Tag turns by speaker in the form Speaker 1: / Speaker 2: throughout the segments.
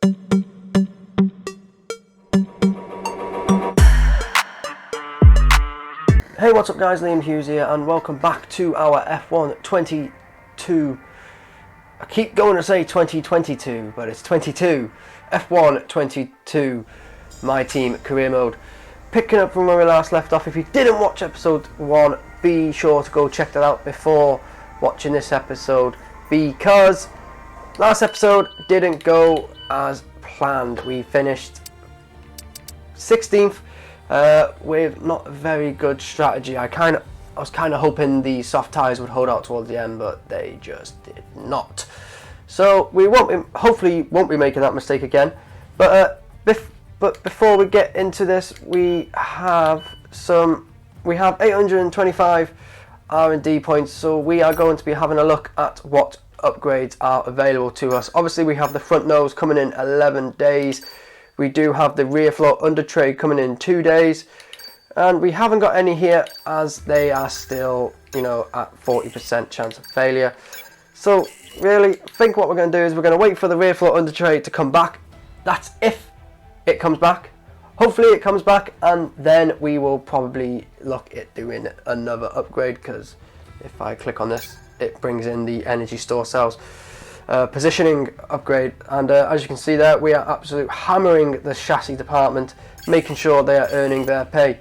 Speaker 1: Hey, what's up guys, Liam Hughes here and welcome back to our F1 22, I keep going to say 2022, but it's 22, F1 22, my team career mode. Picking up from where we last left off, if you didn't watch episode 1, be sure to go check that out before watching this episode, because last episode didn't go as planned. We finished 16th. With not a very good strategy. I was kind of hoping the soft tyres would hold out towards the end, but they just did not. So we hopefully won't be making that mistake again. But before we get into this, we have 825 R&D points. So we are going to be having a look at what upgrades are available to us. Obviously, we have the front nose coming in 11 days. We do have the rear floor under tray coming in 2 days, and we haven't got any here as they are still, at 40% chance of failure. So really, I think what we're going to do is we're going to wait for the rear floor under tray to come back. That's if it comes back. Hopefully it comes back, and then we will probably look at doing another upgrade, because if I click on this, it brings in the energy store cells. Positioning upgrade, and as you can see there, we are absolutely hammering the chassis department, making sure they are earning their pay.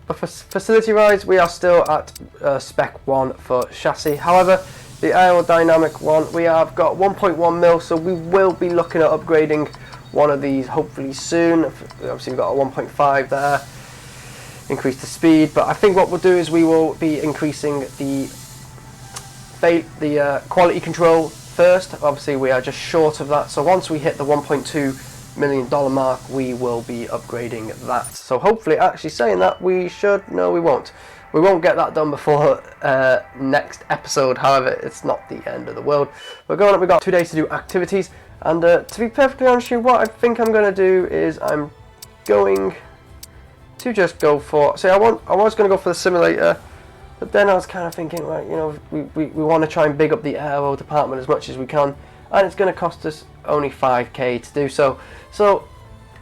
Speaker 1: But for facility rise, we are still at spec 1 for chassis. However, the aerodynamic one, we have got 1.1 mil, so we will be looking at upgrading one of these hopefully soon. Obviously we've got a 1.5 there, increase the speed, but I think what we'll do is we will be increasing the quality control first. Obviously we are just short of that, so once we hit the $1.2 million mark, we will be upgrading that. So hopefully, actually saying that, we won't get that done before next episode. However, it's not the end of the world. We've got 2 days to do activities, and to be perfectly honest with you, what I think I'm going to do is I'm going to just go for, I was going to go for the simulator. But then I was kind of thinking, right, we want to try and big up the aero department as much as we can, and it's going to cost us only 5k to do so. So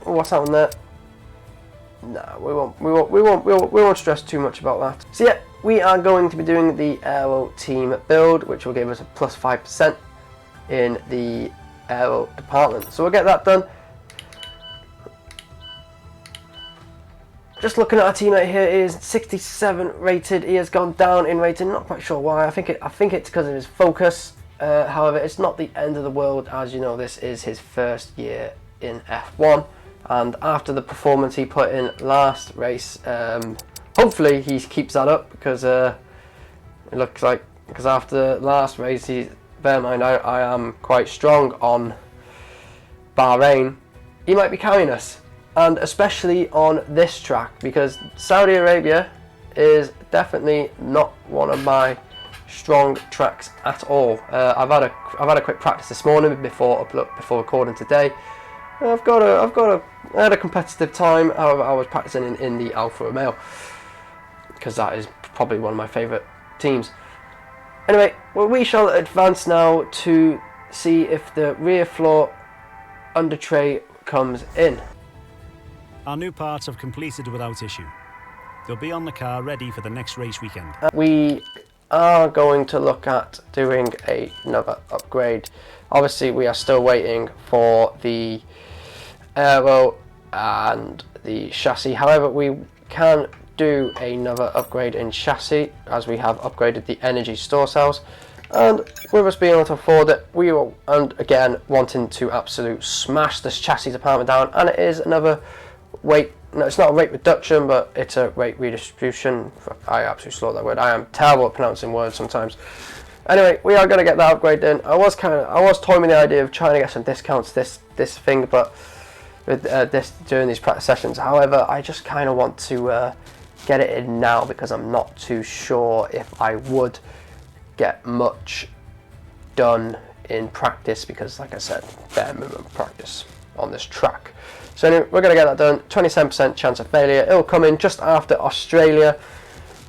Speaker 1: what's happened there? No, we won't stress too much about that. So yeah, we are going to be doing the aero team build, which will give us a plus 5% in the aero department. So we'll get that done. Just looking at our teammate here, he is 67 rated. He has gone down in rating. Not quite sure why. I think it's because of his focus. However, it's not the end of the world, as you know, this is his first year in F1, and after the performance he put in last race, hopefully he keeps that up, because it looks like, because after last race, bear in mind I am quite strong on Bahrain, he might be carrying us. And especially on this track, because Saudi Arabia is definitely not one of my strong tracks at all. I've had a quick practice this morning before recording today. I had a competitive time. However, I was practicing in the Alfa Romeo, because that is probably one of my favourite teams. Anyway, well, we shall advance now to see if the rear floor under tray comes in.
Speaker 2: Our new parts have completed without issue. They'll be on the car ready for the next race weekend.
Speaker 1: We are going to look at doing another upgrade. Obviously, we are still waiting for the aero and the chassis. However, we can do another upgrade in chassis, as we have upgraded the energy store cells. And with us being able to afford it, we will, and again, wanting to absolutely smash this chassis department down. And it is another weight, no, it's not a rate reduction, but it's a rate redistribution. I absolutely slaughtered that word. I am terrible at pronouncing words sometimes. Anyway, we are going to get that upgrade in. I was toying with the idea of trying to get some discounts this thing, but with during these practice sessions. However, I just kind of want to get it in now, because I'm not too sure if I would get much done in practice, because like I said, bare minimum practice on this track. So anyway, we're going to get that done. 27% chance of failure. It'll come in just after Australia.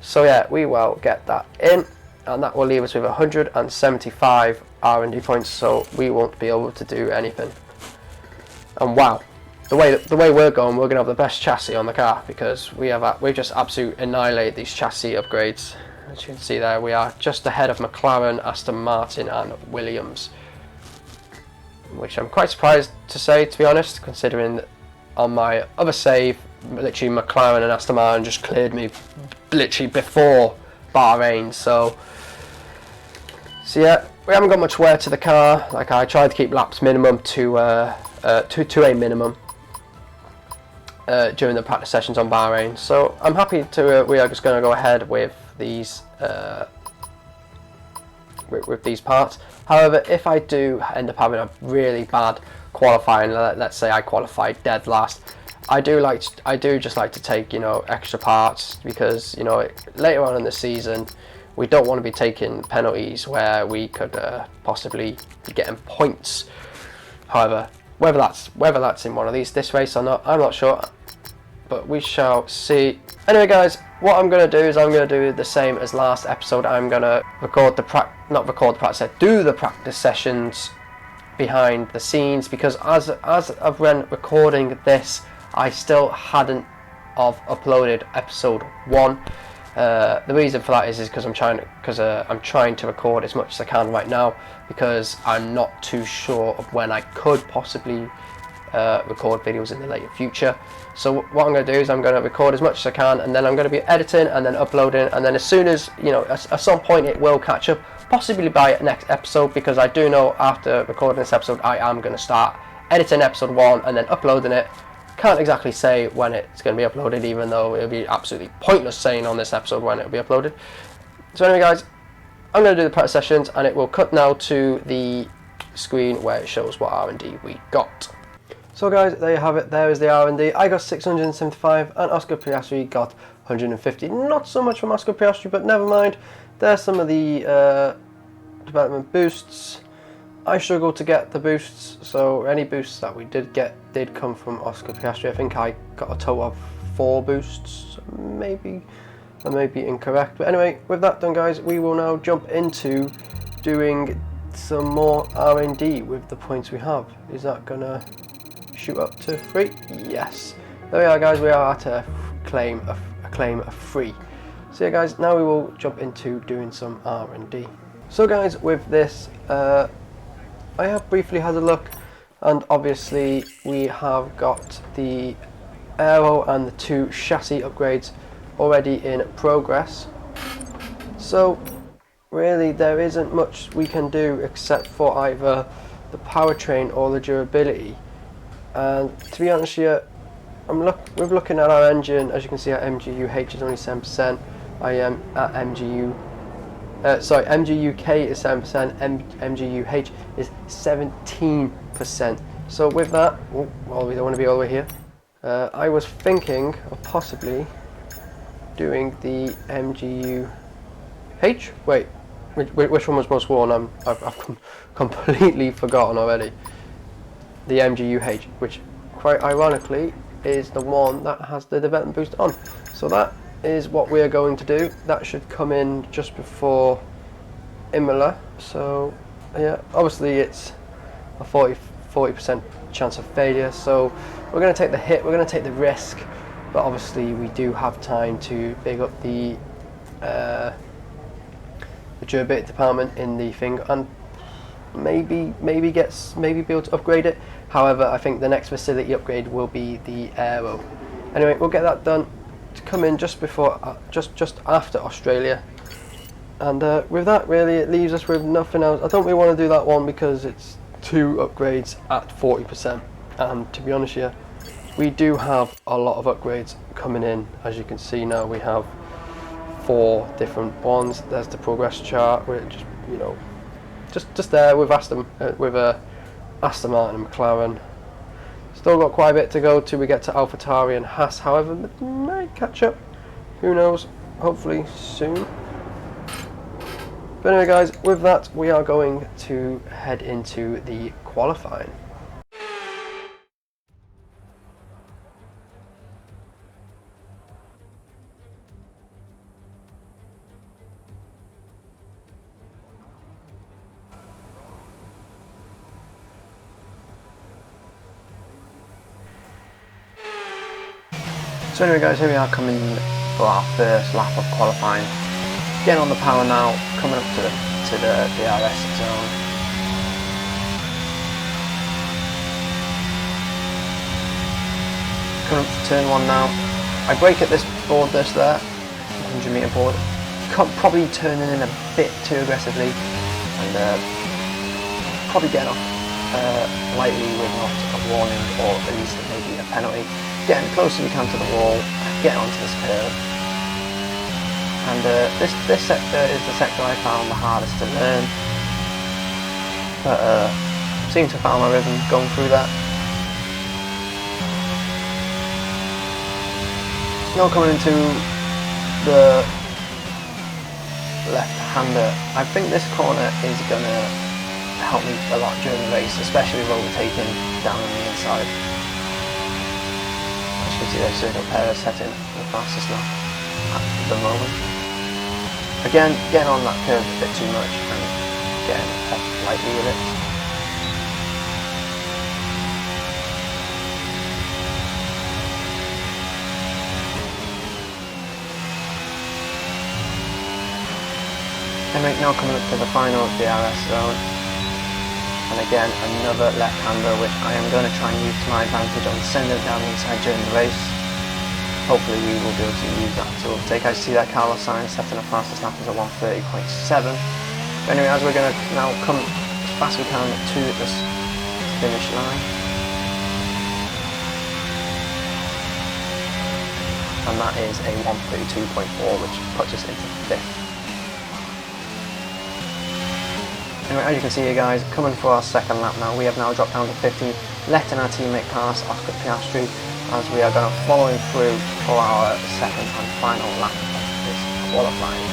Speaker 1: So yeah, we will get that in. and that will leave us with 175 R&D points, so we won't be able to do anything. And wow, the way we're going, we're going to have the best chassis on the car, because we've just absolutely annihilated these chassis upgrades. As you can see there, we are just ahead of McLaren, Aston Martin and Williams, which I'm quite surprised to say, to be honest, considering that on my other save, literally McLaren and Aston Martin just cleared me literally before Bahrain. So yeah, we haven't got much wear to the car. Like, I tried to keep laps minimum to a minimum during the practice sessions on Bahrain. So I'm happy to we are just going to go ahead with these with these parts. However, if I do end up having a really bad qualifying, let's say I qualified dead last, I do just like to take, you know, extra parts, because, you know, later on in the season we don't want to be taking penalties where we could possibly be getting points. However, whether that's in one of this race or not, I'm not sure, but we shall see. Anyway guys, what I'm going to do is I'm going to do the same as last episode. I'm going to do the practice sessions behind the scenes, because as of when recording this, I still hadn't uploaded episode 1. The reason for that is because I'm trying to record as much as I can right now, because I'm not too sure of when I could possibly record videos in the later future. So what I'm going to do is I'm going to record as much as I can, and then I'm going to be editing and then uploading, and then as soon as, you know, at some point it will catch up, possibly by next episode, because I do know after recording this episode I am going to start editing episode 1 and then uploading it. Can't exactly say when it's going to be uploaded, even though it'll be absolutely pointless saying on this episode when it'll be uploaded. So anyway guys, I'm going to do the practice sessions, and it will cut now to the screen where it shows what R&D we got. So guys, there you have it. There is the R&D. I got 675 and Oscar Piastri got 150. Not so much from Oscar Piastri, but never mind. There's some of the development boosts. I struggled to get the boosts, so any boosts that we did get did come from Oscar Piastri. I think I got a total of 4 boosts. Maybe I may be incorrect, but anyway, with that done guys, we will now jump into doing some more R&D with the points we have. Is that gonna shoot up to 3? Yes. There we are guys, we are at a claim of 3. So yeah guys, now we will jump into doing some R&D. So guys, with this, I have briefly had a look, and obviously we have got the aero and the 2 chassis upgrades already in progress. So really there isn't much we can do except for either the powertrain or the durability. And to be honest here, we're looking at our engine. As you can see, our MGU-H is only 7%. I am at MGU-K is 7%, MGU-H is 17%. So with that, well, we don't want to be all the way here. I was thinking of possibly doing the MGU-H. Wait, which one was most worn? I've completely forgotten already. The MGU-H, which quite ironically is the one that has the development boost on. So that is what we are going to do. That should come in just before Imola. So yeah, obviously it's a 40% chance of failure, so we're going to take the hit, we're going to take the risk, but obviously we do have time to big up the durability department in the thing, and maybe be able to upgrade it. However, I think the next facility upgrade will be the aero. Anyway, we'll get that done to come in just before, just after Australia. And with that, really, it leaves us with nothing else. I don't really want to do that one because it's 2 upgrades at 40%. And to be honest here, we do have a lot of upgrades coming in. As you can see now, we have 4 different ones. There's the progress chart, which, you know, just there with Aston Martin and McLaren. Still got quite a bit to go till we get to AlphaTauri and Haas. However, it might catch up. Who knows? Hopefully soon. But anyway guys, with that we are going to head into the qualifying. So anyway guys, here we are coming for our first lap of qualifying. Getting on the power now, coming up to the DRS zone. Coming up to turn 1 now. I brake at this board there, 100 metre board. Probably turning in a bit too aggressively and probably getting off lightly with not a warning or at least maybe a penalty. Getting as close as we can to the wall, getting onto this curve. And this sector is the sector I found the hardest to learn, but seem to have found my rhythm going through that. Now coming into the left-hander, I think this corner is going to help me a lot during the race, especially overtaking down on the inside. As you can see there, Sergio Perez setting the fastest lap at the moment. Again, getting on that curve a bit too much and getting off lightly with it. Anyway, now coming up to the final DRS zone, and again another left-hander which I am going to try and use to my advantage on sending it down the inside during the race. Hopefully we will be able to use that to overtake. I see that Carlos Sainz setting the fastest lap as a 1:30.7. Anyway, as we're going to now come as fast as we can to this finish line, and that is a 1:32.4, which puts us into 5th. Anyway, as you can see here guys, coming for our second lap now, we have now dropped down to 15th, letting our teammate pass Oscar Piastri, as we are going to follow him through for our second and final lap of this qualifying.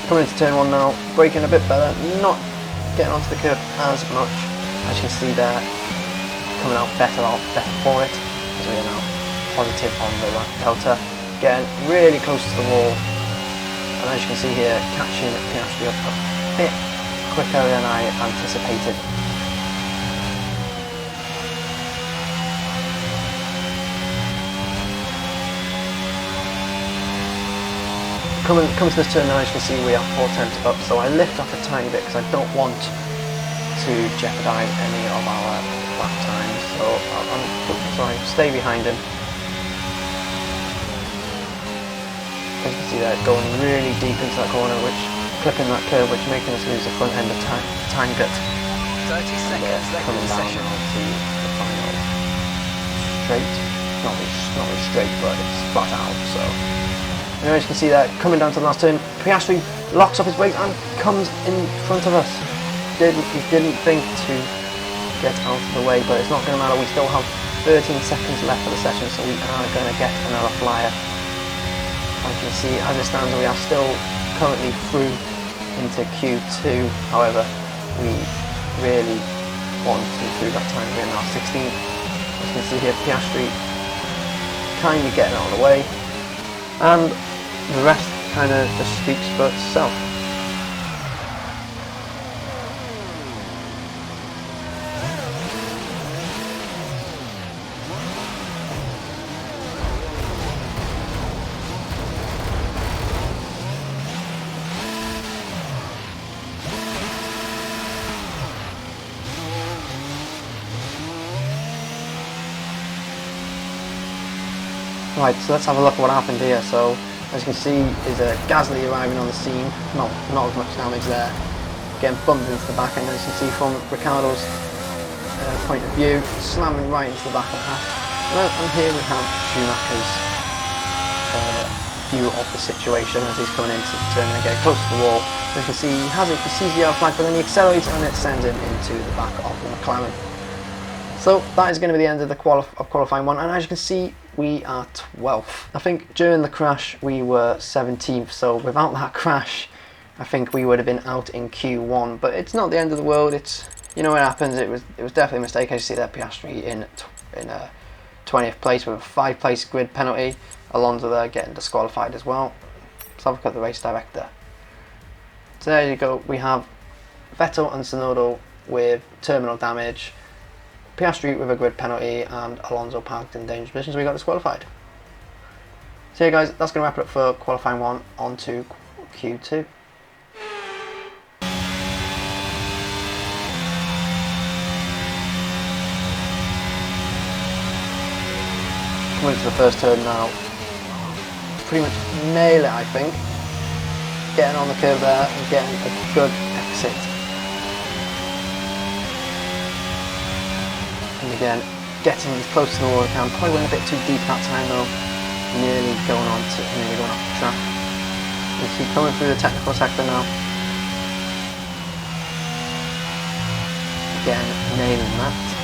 Speaker 1: Coming into turn 1 now, braking a bit better, not getting onto the curb as much, as you can see there, coming out better for it, as we are now positive on the lap delta, getting really close to the wall, and as you can see here, catching Piastri up a bit quicker than I anticipated. Coming to this turn now, as you can see, we are 4 tenths up, so I lift off a tiny bit because I don't want to jeopardise any of our lap times, so I stay behind him. As you can see there, going really deep into that corner, clipping that curve, which making us lose the front end of time gut.
Speaker 3: 30 seconds left
Speaker 1: coming
Speaker 3: in the
Speaker 1: down
Speaker 3: session.
Speaker 1: now to the final straight. Not really straight, but it's flat out. So, anyway, as you can see there, coming down to the last turn, Piastri locks off his brakes and comes in front of us. He didn't think to get out of the way, but it's not going to matter. We still have 13 seconds left of the session, so we are going to get another flyer. As you can see, as it stands, we are still currently through into Q2. However, we really want to improve that time. We are now 16th. As you can see here, Piastri kind of getting out of the way, and the rest kind of just speaks for itself. Right, so let's have a look at what happened here. So, as you can see, is Gasly arriving on the scene. Not as much damage there. Getting bumped into the back end, as you can see from Ricciardo's point of view, slamming right into the back of the half. And here we have Schumacher's view of the situation as he's coming into the turn and getting close to the wall. As you can see, he sees the yellow flag, but then he accelerates and it sends him into the back of the McLaren. So that is going to be the end of the qualifying one, and as you can see, we are 12th. I think during the crash we were 17th, so without that crash I think we would have been out in Q1, but it's not the end of the world. It's, you know, what happens. It was definitely a mistake. As you see there, Piastri in 20th place with a 5-place grid penalty. Alonso there getting disqualified as well. Let's have a look at the race director. So there you go, we have Vettel and Tsunoda with terminal damage, Piastri with a grid penalty, and Alonso parked in dangerous positions. We got disqualified. So yeah guys, that's going to wrap it up for qualifying 1. On to Q2. Coming to the first turn now. Pretty much nail it, I think. Getting on the curve there and getting a good exit. And again, getting as close to the wall as I can. Probably went a bit too deep that time though. Nearly going off the track. We keep coming through the technical sector now. Again, nailing that.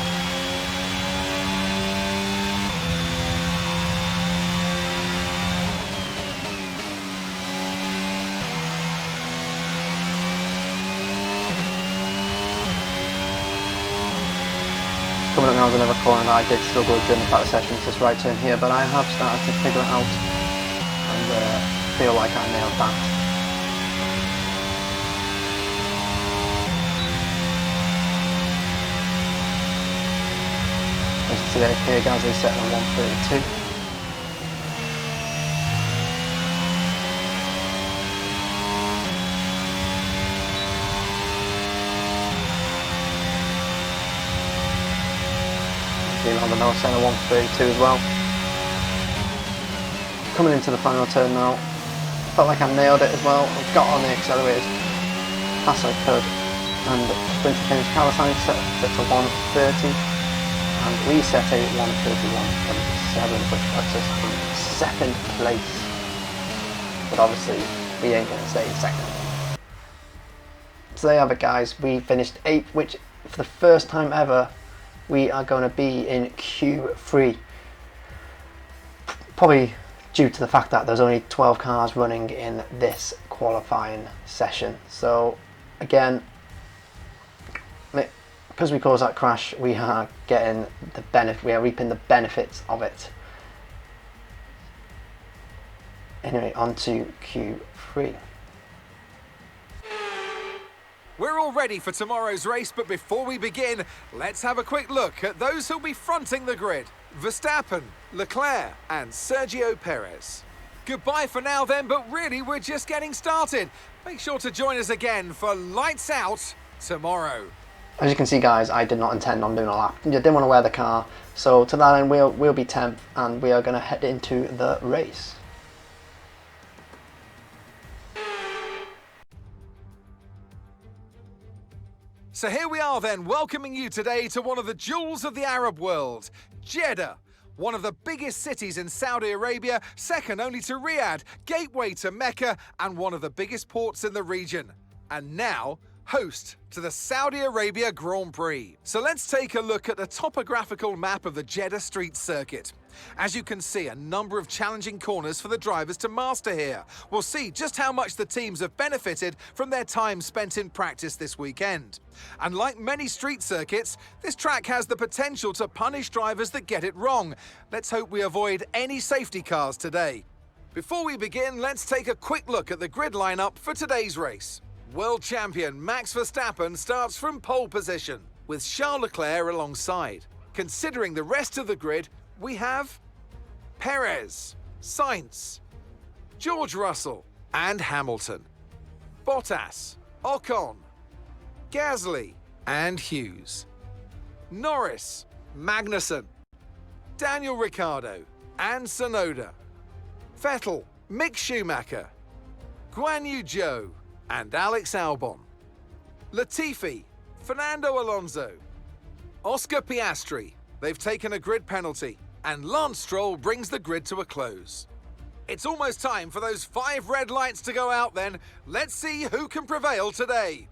Speaker 1: Coming up now is another corner that I did struggle with during the practice session, this right turn here, but I have started to figure it out and feel like I nailed that. As you see there, here Gasly setting on 132. On the north centre 132 as well. Coming into the final turn now. Felt like I nailed it as well. I got on the accelerators fast as I could. And sprint to finish. Carlos Sainz set to 130 and reset a 131.7, which puts us in second place. But obviously we ain't going to stay in second. So there you have it guys. We finished 8th, which for the first time ever we are going to be in Q3, probably due to the fact that there's only 12 cars running in this qualifying session. So again, because we caused that crash, we are getting the benefit, we are reaping the benefits of it. Anyway, on to Q3.
Speaker 4: We're all ready for tomorrow's race, but before we begin, let's have a quick look at those who'll be fronting the grid. Verstappen, Leclerc and Sergio Perez. Goodbye for now then, but really we're just getting started. Make sure to join us again for Lights Out tomorrow.
Speaker 1: As you can see guys, I did not intend on doing a lap. I didn't want to wear the car, so to that end we'll be 10th and we are going to head into the race.
Speaker 4: So here we are then, welcoming you today to one of the jewels of the Arab world, Jeddah. One of the biggest cities in Saudi Arabia, second only to Riyadh, gateway to Mecca, and one of the biggest ports in the region. And now, host to the Saudi Arabia Grand Prix. So let's take a look at the topographical map of the Jeddah street circuit. As you can see, a number of challenging corners for the drivers to master here. We'll see just how much the teams have benefited from their time spent in practice this weekend. And like many street circuits, this track has the potential to punish drivers that get it wrong. Let's hope we avoid any safety cars today. Before we begin, let's take a quick look at the grid lineup for today's race. World champion Max Verstappen starts from pole position, with Charles Leclerc alongside. Considering the rest of the grid, we have Perez, Sainz, George Russell and Hamilton, Bottas, Ocon, Gasly and Hughes, Norris, Magnussen, Daniel Ricciardo and Tsunoda, Vettel, Mick Schumacher, Guan Yu Zhou and Alex Albon, Latifi, Fernando Alonso, Oscar Piastri, they've taken a grid penalty, and Lance Stroll brings the grid to a close. It's almost time for those 5 red lights to go out then. Let's see who can prevail today.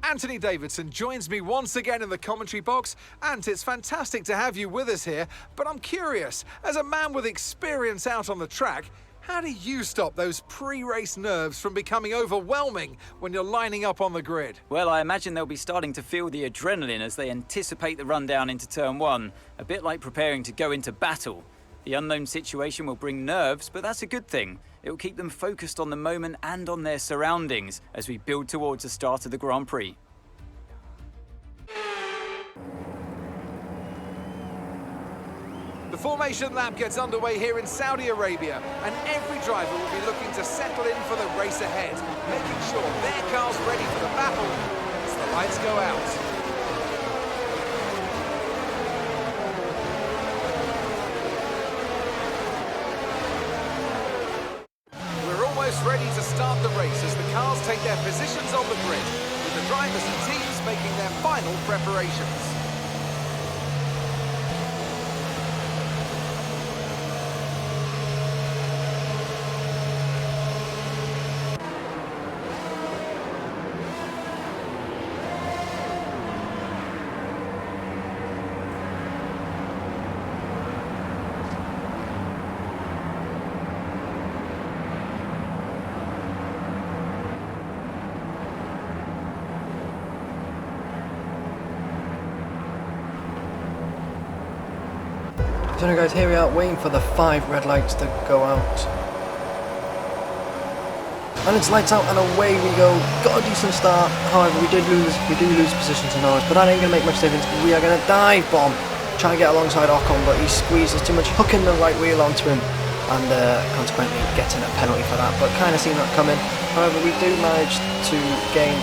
Speaker 4: Anthony Davidson joins me once again in the commentary box. Ant, it's fantastic to have you with us here, but I'm curious, as a man with experience out on the track, how do you stop those pre-race nerves from becoming overwhelming when you're lining up on the grid?
Speaker 5: Well, I imagine they'll be starting to feel the adrenaline as they anticipate the run down into turn 1, a bit like preparing to go into battle. The unknown situation will bring nerves, but that's a good thing. It will keep them focused on the moment and on their surroundings as we build towards the start of the Grand Prix.
Speaker 4: The formation lap gets underway here in Saudi Arabia, and every driver will be looking to settle in for the race ahead, making sure their car's ready for the battle as the lights go out. We're almost ready to start the race as the cars take their positions on the grid, with the drivers and teams making their final preparations.
Speaker 1: So now guys, here we are waiting for the 5 red lights to go out. And it's lights out and away we go. Got a decent start, however we do lose positions in ours, but that ain't going to make much difference. We are going to dive bomb, try and get alongside Ocon, but he squeezes too much, hooking the right wheel onto him, and consequently getting a penalty for that, but kind of seen that coming. However, we do manage to gain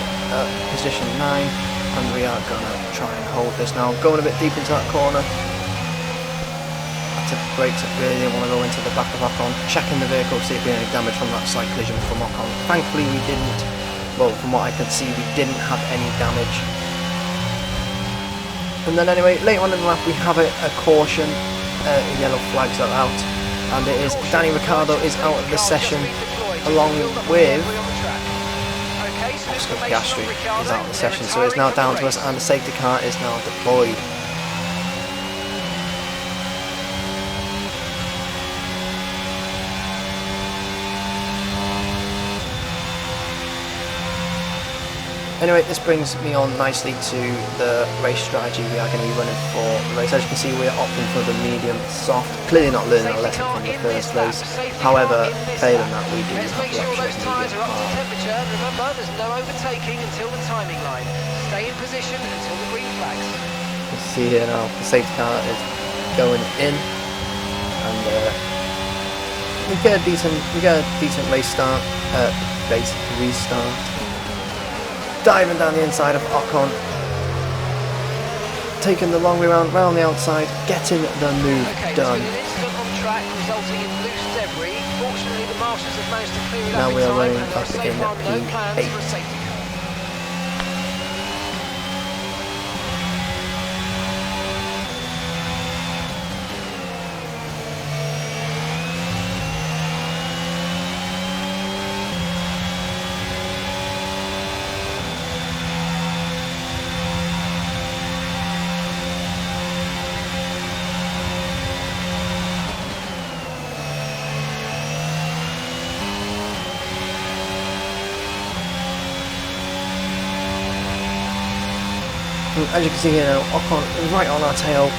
Speaker 1: position 9, and we are going to try and hold this now. Going a bit deep into that corner. Brakes, really didn't want to go into the back of Ocon, checking the vehicle to see if we had any damage from that slight collision from Ocon. Thankfully we didn't, well from what I could see we didn't have any damage. And then anyway, later on in the lap we have a caution, yellow flags are out, and it is Danny Ricciardo is out of the session along with Oscar Piastri is out of the session, so it's now down to us and the safety car is now deployed. Anyway, this brings me on nicely to the race strategy we are going to be running for the race. As you can see, we are opting for the medium soft. Clearly not learning a lesson from the first race. However, failing that, we do have the option of medium hard.
Speaker 3: Remember, there's no overtaking until the timing line. Stay in position until the green flags.
Speaker 1: You can see here now, the safety car is going in, and we get a decent race start, race restart. Diving down the inside of Ocon, taking the long way round the outside, getting the move done. Now we are running up in P8. As you can see here now, Ocon is right on our tail,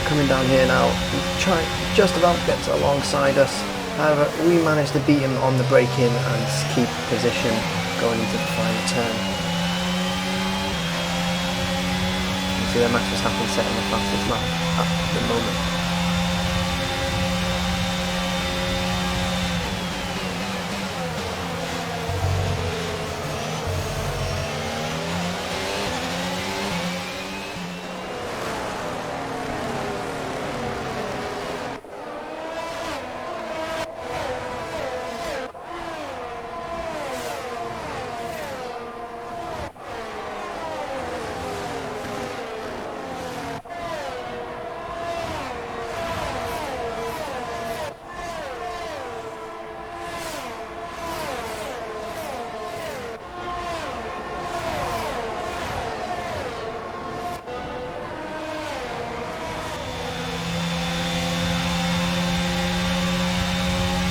Speaker 1: coming down here now, trying just about get alongside us. However, we managed to beat him on the braking and keep position going into the final turn. You can see that Max Verstappen setting the fastest lap at the moment.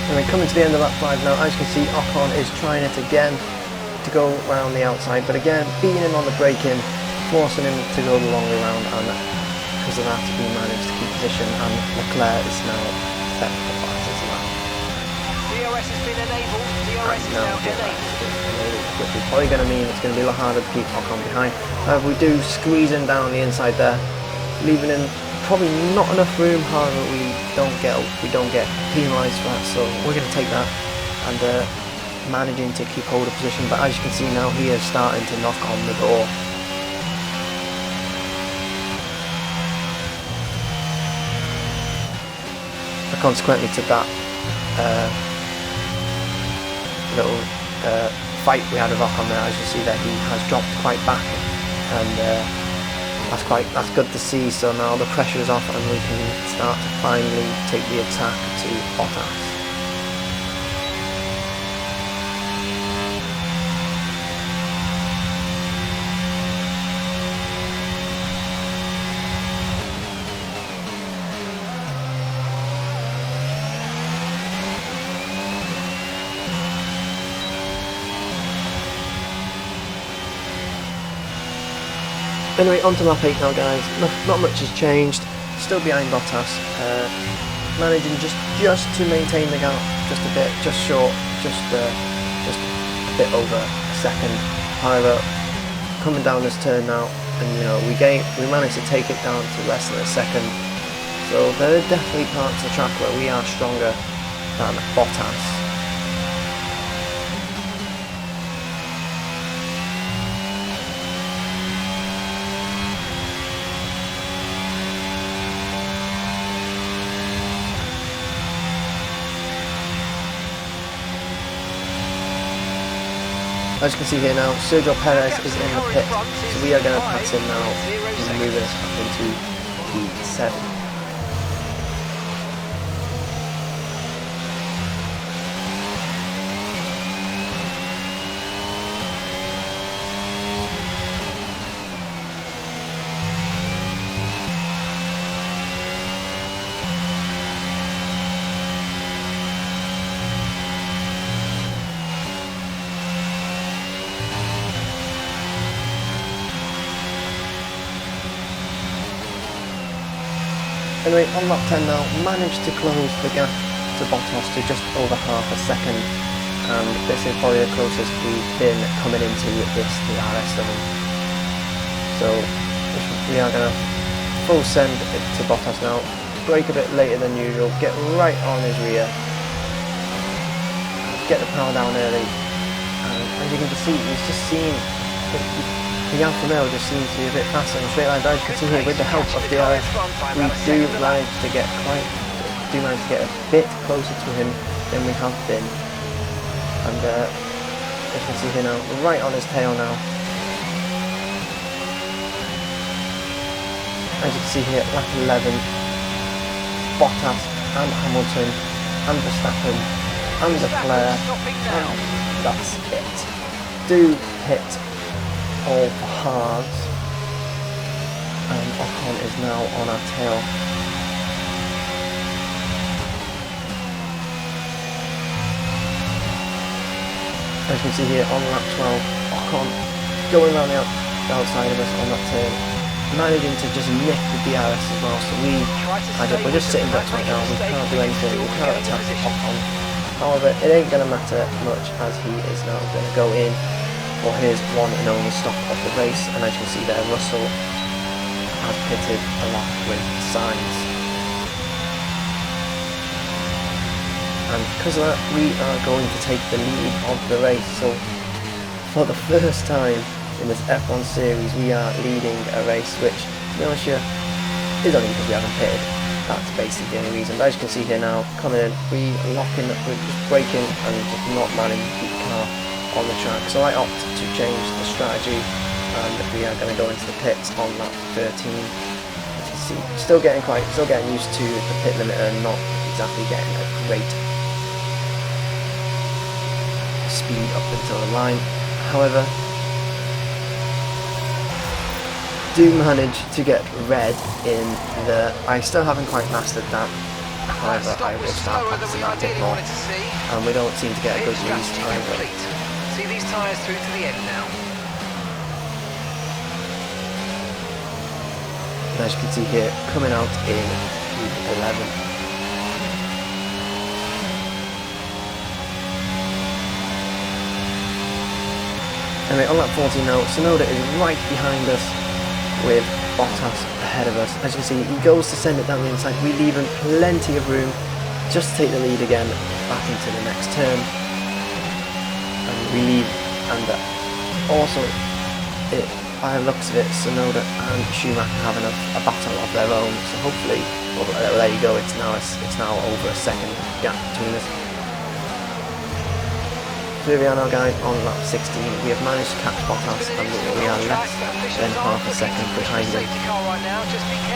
Speaker 1: And we're coming to the end of lap 5 now. As you can see, Ocon is trying it again to go around the outside, but again, beating him on the braking, forcing him to go the long way round and because of that, we managed to keep position, and Leclerc is now set for Bottas as well.
Speaker 3: DRS has been enabled. DRS is now enabled.
Speaker 1: Which is probably going to mean it's going to be a lot harder to keep Ocon behind. We do squeeze him down the inside there, leaving him probably not enough room. However, we don't get penalised for that, so we're going to take that and managing to keep hold of position. But as you can see now, he is starting to knock on the door. So consequently to that little fight we had with Ocon there, as you see that he has dropped quite back, and that's good to see. So now the pressure is off and we can start to finally take the attack to Bottas. Anyway, on to lap 8 now, guys. Not much has changed. Still behind Bottas. Managing just to maintain the gap, just a bit, just short, just a bit over a second. However, coming down this turn now, and we managed to take it down to less than a second. So there are definitely parts of the track where we are stronger than Bottas. As you can see here now, Sergio Perez is in the pit, so we are going to pass him now and move us up into P7. Anyway, on lap 10 now, managed to close the gap to Bottas to just over half a second, and this is probably the closest we've been coming into this DRS7. So we are going to full send it to Bottas now, brake a bit later than usual, get right on his rear, get the power down early, and as you can just see, he's just seen the Alfa Romeo just seems to be a bit faster in the straight line. But as you can see here, with the help of DRS, we do manage to get a bit closer to him than we have been. And as you can see here now, we're right on his tail now. As you can see here, lap 11, Bottas and Hamilton and Verstappen and Leclerc, and that's it. Do hit all for halves, and Ocon is now on our tail. As you can see here on lap 12, Ocon going around the outside of us on that turn, managing to just nick the DRS as well. So we're just sitting ducks right now. We can't do anything. We can't attack Ocon. However, it ain't going to matter much as he is now going to go in for his one and only stop of the race. And as you can see there, Russell has pitted along with Sainz. And because of that, we are going to take the lead of the race. So for the first time in this F1 series, we are leading a race, which, to be honest with you, is only because we haven't pitted. That's basically the only reason. But as you can see here now, coming in, we're just braking and just not managing to keep the car on the track. So I opt to change the strategy, and we are going to go into the pits on lap 13. As you see, still getting used to the pit limiter, and not exactly getting a great speed up until the line. However, do manage to get red in the... I still haven't quite mastered that. However, I will start practicing that a bit more. And we don't seem to get a good use either.
Speaker 3: See these tyres through to the end now.
Speaker 1: And as you can see here, coming out in P11. Anyway, on lap 14 now, Tsunoda is right behind us with Bottas ahead of us. As you can see, he goes to send it down the inside. We leave him plenty of room just to take the lead again back into the next turn. And we leave, and also, by the looks of it, Tsunoda and Schumacher having a battle of their own. So hopefully, well, there you go. It's now over a second gap between us. Here we are now, guys, on lap 16. We have managed to catch Bottas, and we are less than half a second behind him.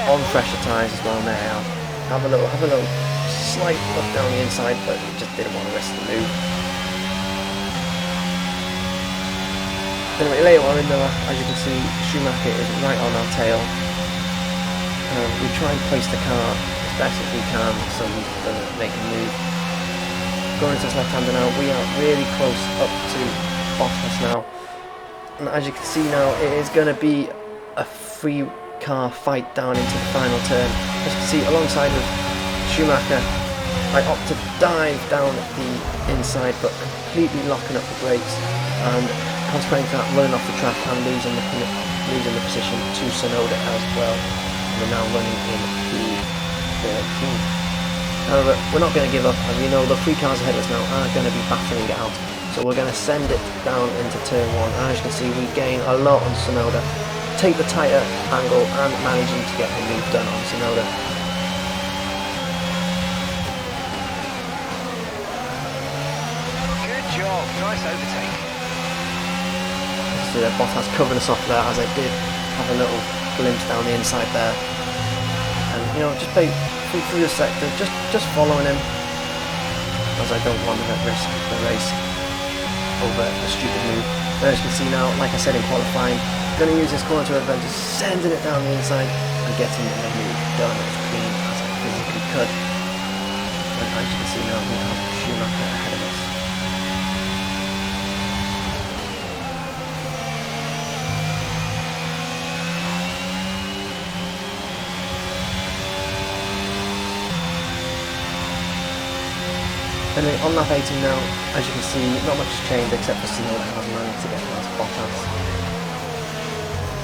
Speaker 1: On fresher tyres as well now. Have a little slight look down the inside, but we just didn't want to risk the move. Anyway, later on in the lap, as you can see, Schumacher is right on our tail. We try and place the car as best as we can so he doesn't make a move. Going into his left-hander now, we are really close up to Bottas now. And as you can see now, it is going to be a free car fight down into the final turn. As you can see, alongside of Schumacher, I opt to dive down the inside, but completely locking up the brakes, and consequently that, running off the track and losing the position to Tsunoda as well. We're now running in P13. However, we're not going to give up, as we know the three cars ahead of us now are going to be battling it out. So we're going to send it down into turn 1. As you can see, we gain a lot on Tsunoda, take the tighter angle and managing to get the move done on Tsunoda.
Speaker 3: Good job, nice overtake.
Speaker 1: So Bottas covering us off there, as I did have a little glimpse down the inside there. And you know, just play through the sector, just following him, as I don't want to risk the race over a stupid move. As you can see now, like I said in qualifying, going to use this corner to advantage, sending it down the inside and getting the move done as clean as I physically could. And as you can see now, we have Schumacher ahead of us. Anyway, on lap 18 now, as you can see, not much has changed except for Tsunoda has managed to get past Bottas.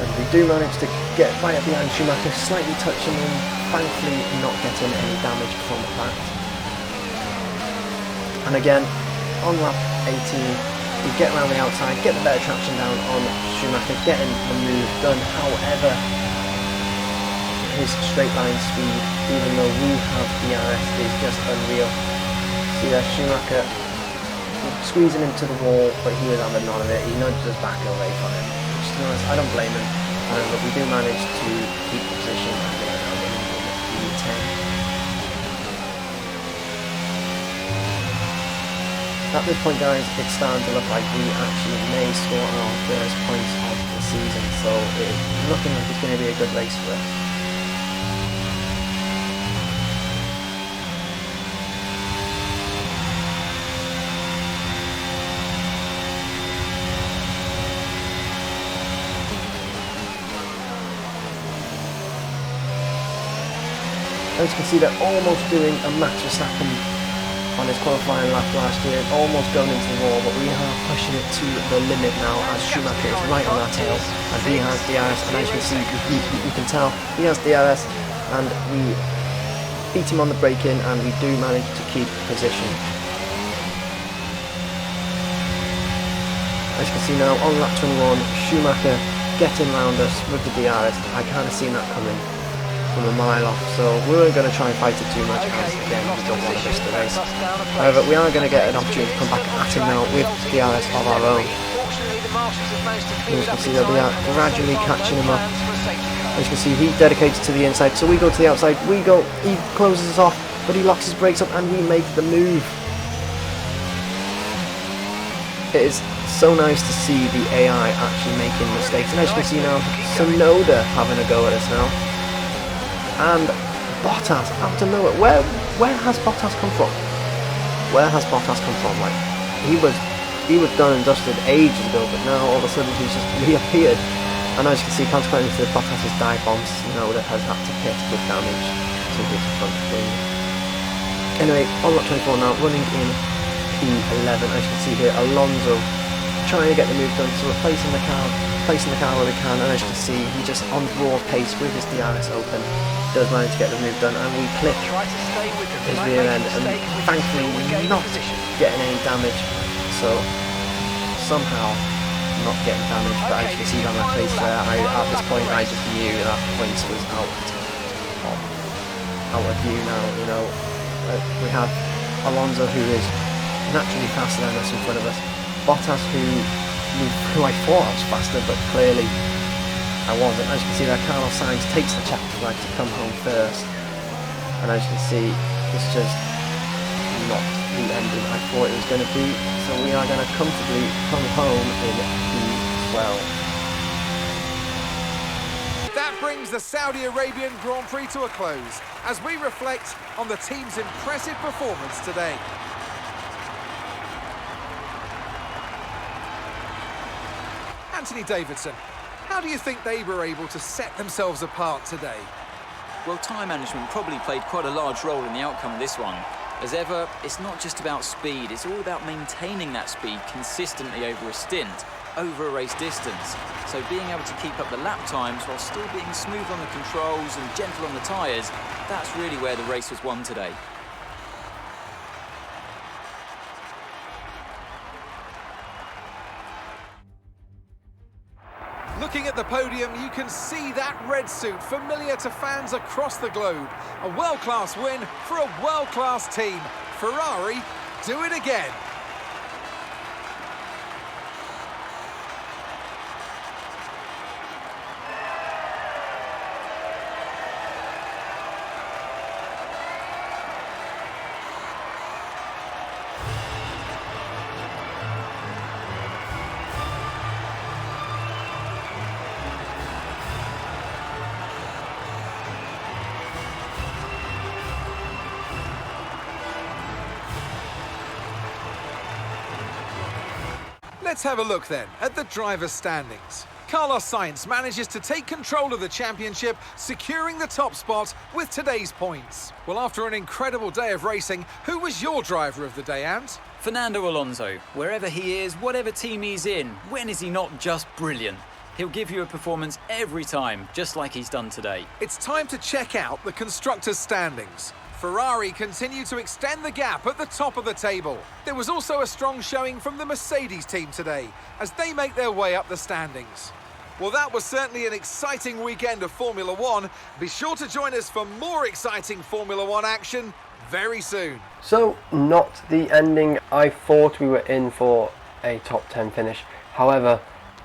Speaker 1: And we do manage to get right up behind Schumacher, slightly touching him, thankfully not getting any damage from that. And again, on lap 18, we get around the outside, get the better traction down on Schumacher, getting the move done. However, his straight line speed, even though we have DRS, is just unreal. See there, Schumacher squeezing him to the wall, but he was having none of it. He nudged us back away from him, which, to be honest, I don't blame him. But we do manage to keep the position, and we are now winning in P10. At this point, guys, it's starting to look like we actually may score our first points of the season, so it's looking like it's going to be a good race for us. As you can see, they're almost doing a Max Verstappen on his qualifying lap last year, almost going into the wall, but we are pushing it to the limit now as Schumacher is right on our tail, and he has DRS, and as you can see, you can tell he has DRS, and we beat him on the braking, and we do manage to keep position. As you can see now, on lap 21, Schumacher getting round us with the DRS. I kind of seen that coming from a mile off, so we weren't going to try and fight it too much, as again we don't want to risk the race. However, we are going to get an opportunity to come back at him now with DRS of our own. As you can see that we are gradually catching him up. As you can see, he dedicated to the inside, so we go to the outside, he closes us off, but he locks his brakes up and we make the move. It is so nice to see the AI actually making mistakes, and as you can see now, Tsunoda having a go at us now. And Bottas out of nowhere. Where has Bottas come from? Where has Bottas come from? Like, he was done and dusted ages ago, but now all of a sudden he's just reappeared. And as you can see, consequently to Bottas's dive bombs, Tsunoda has had to hit with damage to his front wing. Anyway, on lap 24 now, running in P11, as you can see here, Alonso trying to get the move done, so replacing the car where we can, and as you can see, he just on raw pace with his DRS open, does manage to get the move done, and we clip his rear end, and thankfully not getting any damage, so somehow not getting damaged, but as you can see by my face there, at this point I just knew that points was out of view now. We have Alonso, who is naturally faster than us in front of us, Bottas who I thought I was faster, but clearly I wasn't. As you can see there, Carlos Sainz takes the checkered flag to come home first, and as you can see, it's just not the ending I thought it was going to be, so we are going to comfortably come home in P12.
Speaker 4: That brings the Saudi Arabian Grand Prix to a close as we reflect on the team's impressive performance today. Anthony Davidson, how do you think they were able to set themselves apart today?
Speaker 5: Well, time management probably played quite a large role in the outcome of this one. As ever, it's not just about speed, it's all about maintaining that speed consistently over a stint, over a race distance. So being able to keep up the lap times while still being smooth on the controls and gentle on the tyres, that's really where the race was won today.
Speaker 4: Looking at the podium, you can see that red suit familiar to fans across the globe. A world-class win for a world-class team. Ferrari, do it again. Let's have a look then at the driver's standings. Carlos Sainz manages to take control of the championship, securing the top spot with today's points. Well, after an incredible day of racing, who was your driver of the day, Ant?
Speaker 5: Fernando Alonso, wherever he is, whatever team he's in, when is he not just brilliant? He'll give you a performance every time, just like he's done today.
Speaker 4: It's time to check out the constructors' standings. Ferrari continue to extend the gap at the top of the table. There was also a strong showing from the Mercedes team today as they make their way up the standings. Well, that was certainly an exciting weekend of Formula One. Be sure to join us for more exciting Formula One action very soon.
Speaker 1: So, not the ending I thought we were in for a top 10 finish. However,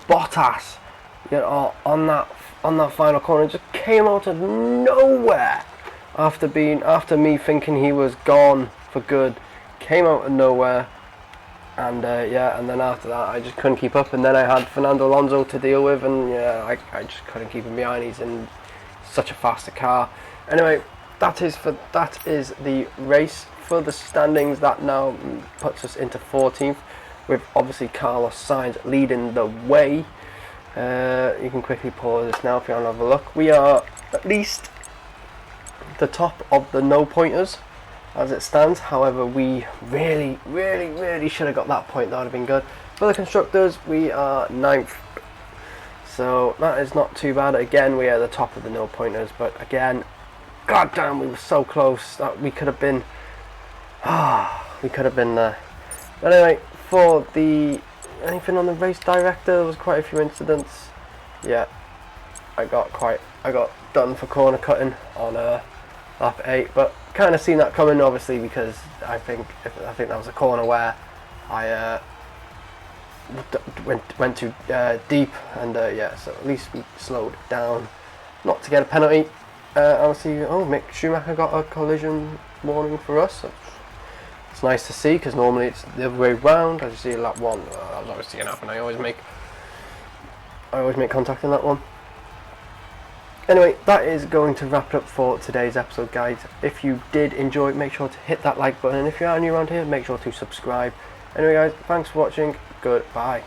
Speaker 1: Bottas, on that final corner, just came out of nowhere. After me thinking he was gone for good, came out of nowhere, and and then after that I just couldn't keep up, and then I had Fernando Alonso to deal with, and I just couldn't keep him behind. He's in such a faster car. Anyway, that is the race for the standings. That now puts us into 14th, with obviously Carlos Sainz leading the way. You can quickly pause this now if you want to have a look. We are at least the top of the no pointers as it stands. However, we really should have got that point. That would have been good. For the constructors, we are 9th, so that is not too bad. Again, we are the top of the no pointers, but again, goddamn, we were so close that we could have been there. But anyway, for the anything on the race director, there was quite a few incidents. Yeah, I got done for corner cutting on lap 8, but kind of seen that coming, obviously, because I think that was a corner where I went too deep, and so at least we slowed down, not to get a penalty. Obviously, Mick Schumacher got a collision warning for us. It's nice to see, because normally it's the other way round. As you see, lap 1, that was obviously going to happen. I always make contact in that one. Anyway, that is going to wrap it up for today's episode, guys. If you did enjoy, make sure to hit that like button, and if you are new around here, make sure to subscribe. Anyway, guys, thanks for watching. Goodbye.